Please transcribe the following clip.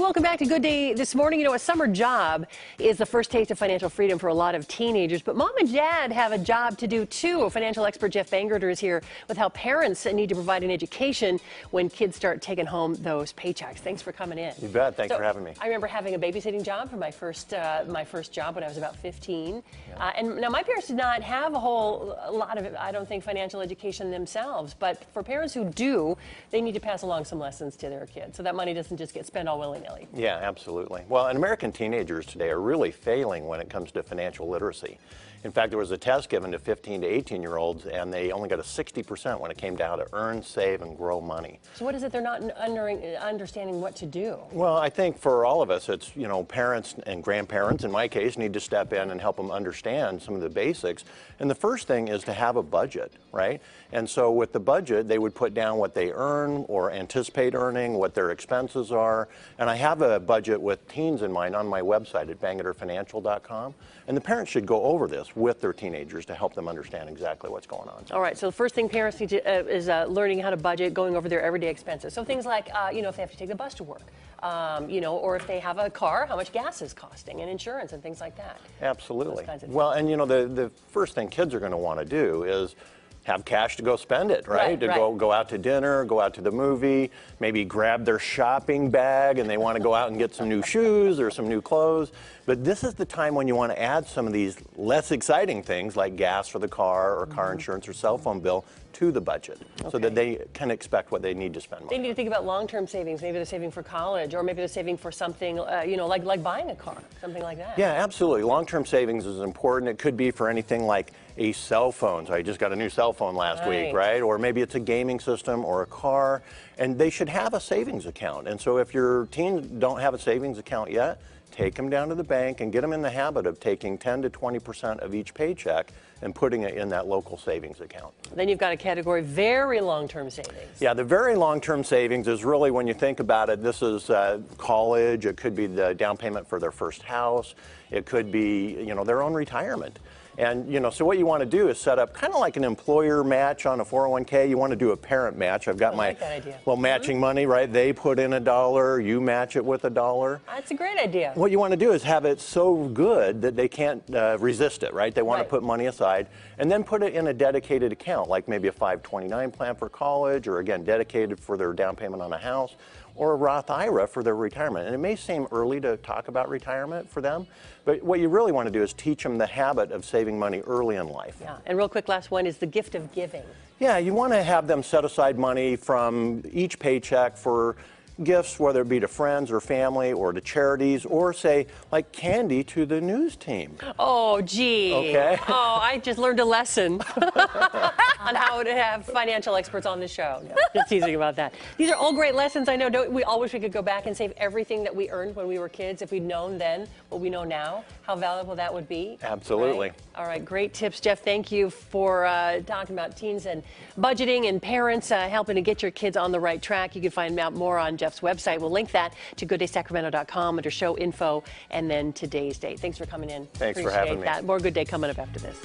welcome back to Good Day this morning. You know, a summer job is the first taste of financial freedom for a lot of teenagers, but mom and dad have a job to do too. Financial expert Jeff Bangerter is here with how parents need to provide an education when kids start taking home those paychecks. Thanks for coming in. You bet. Thanks for having me. I remember having a babysitting job for my first job when I was about 15. Yeah. And now my parents did not have a whole lot of, I don't think, financial education themselves, but for parents who do, they need to pass along some lessons to their kids so that money doesn't just get spent all willy-nilly. Yeah, absolutely. Well, and American teenagers today are really failing when it comes to financial literacy. In fact, there was a test given to 15 to 18-year-olds, and they only got a 60% when it came down to earn, save, and grow money. So what is it they're not understanding what to do? Well, I think for all of us, it's, you know, parents and grandparents, in my case, need to step in and help them understand some of the basics. And the first thing is to have a budget, right? And so with the budget, they would put down what they earn or anticipate earning, what their expenses are. And I have a budget with teens in mind on my website at bangerterfinancial.com. And the parents should go over this with their teenagers to help them understand exactly what's going on. All right, so the first thing parents need to is learning how to budget, going over their everyday expenses. So things like, you know, if they have to take the bus to work, you know, or if they have a car, how much gas is costing, and insurance and things like that. Absolutely. Well, and you know, the first thing kids are going to want to do is have cash to go spend it, right? Go out to dinner, go out to the movie, maybe grab their shopping bag and they want to go out and get some new shoes or some new clothes. But this is the time when you want to add some of these less exciting things like gas for the car or car insurance or cell phone bill to the budget so that they can expect what they need to spend money. They need to think about long-term savings. Maybe they're saving for college, or maybe they're saving for something, you know, like buying a car, something like that. Yeah, absolutely. Long-term savings is important. It could be for anything like a cell phone. So I just got a new cell phone last week, right? Or maybe it's a gaming system or a car. And they should have a savings account. And so if your teens don't have a savings account yet, take them down to the bank and get them in the habit of taking 10 to 20% of each paycheck and putting it in that local savings account. Then you've got a category, very long-term savings. Yeah, the very long-term savings is really, when you think about it, this is college, it could be the down payment for their first house, it could be, you know, their own retirement. And, you know, so what you want to do is set up kind of like an employer match on a 401k. You want to do a parent match. I've got my matching money, right? They put in $1, you match it with $1. That's a great idea. What you want to do is have it so good that they can't resist it, right? They want to put money aside and then put it in a dedicated account, like maybe a 529 plan for college, or again, dedicated for their down payment on a house, or a Roth IRA for their retirement. And it may seem early to talk about retirement for them, but what you really want to do is teach them the habit of saving money early in life. Yeah, and real quick, last one is the gift of giving. Yeah, you want to have them set aside money from each paycheck for gifts, whether it be to friends or family or to charities, or say like candy to the news team. Oh, gee. Okay. Oh, I just learned a lesson on how to have financial experts on the show. No, just teasing about that. These are all great lessons. I know we all wish we could go back and save everything that we earned when we were kids. If we'd known then what we know now, how valuable that would be. Absolutely. Right? All right, great tips, Jeff. Thank you for talking about teens and budgeting and parents helping to get your kids on the right track. You can find out more on Jeff's website. We'll link that to gooddaysacramento.com under show info and then today's date. Thanks for coming in. Thanks for having me. More Good Day coming up after this.